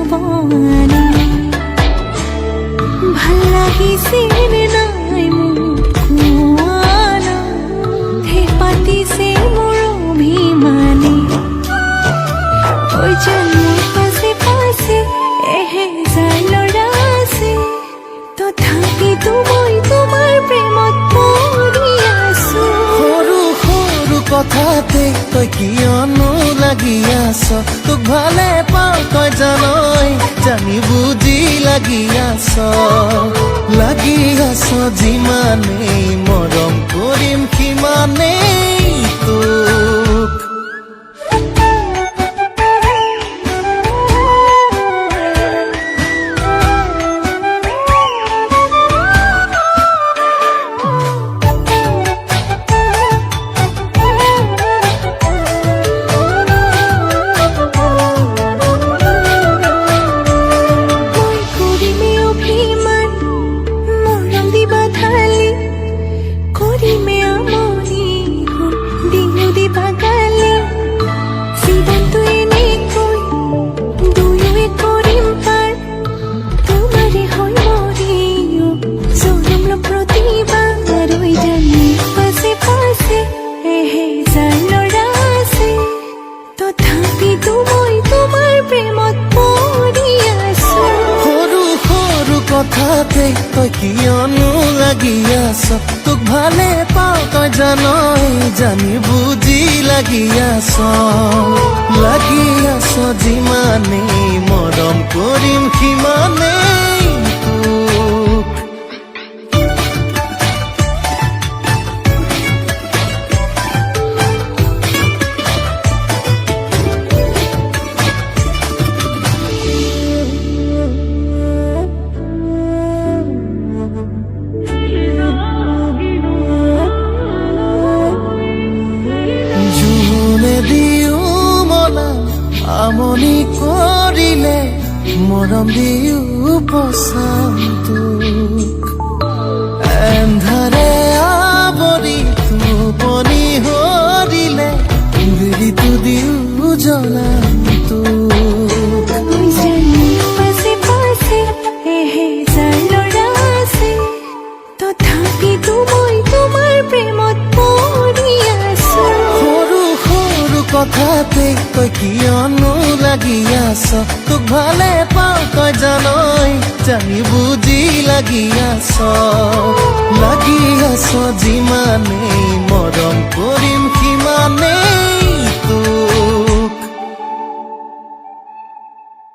ভগৱানে ভাল লাগিছে নে নাই মোক কোৱা না হে পাতিছে মোৰ অভিমানে ঐ জন্মৰ পাছে পাছে এহেজাৰ ল'ৰা আছে তথাপিতো মই তোমাৰ প্ৰেমত পৰি আছো সৰু সৰু কথাতে তই কিয়নো লাগি আছ তোক ভালে পাওঁ তই জানই জানি বুজি লাগি আছ যিমানেই মৰম কৰিম সিমানেই তোক কথাতে তই কিয়নো লাগি আছ তোক ভালে পাওঁ তই জানই জানি বুজি লাগি আছ যিমানেই মৰম কৰিম সিমানেই তোক আমনি কৰিলে মৰম দিও পচাম তোক এন্ধাৰে আৱৰি টোপনি হৰিলে বিৰিটো দিও জ্বলাম তোক পাছে পাছে এহেজাৰ ল'ৰা আছে তথাপিতো মই তোমাৰ প্ৰেমত পৰি আছো সৰু সৰু কথাতে তই কিয়নো লাগি আছ তোক ভালে পাওঁ তই জানই জানি বুজি লাগি আছ যিমানেই মৰম কৰিম সিমানেই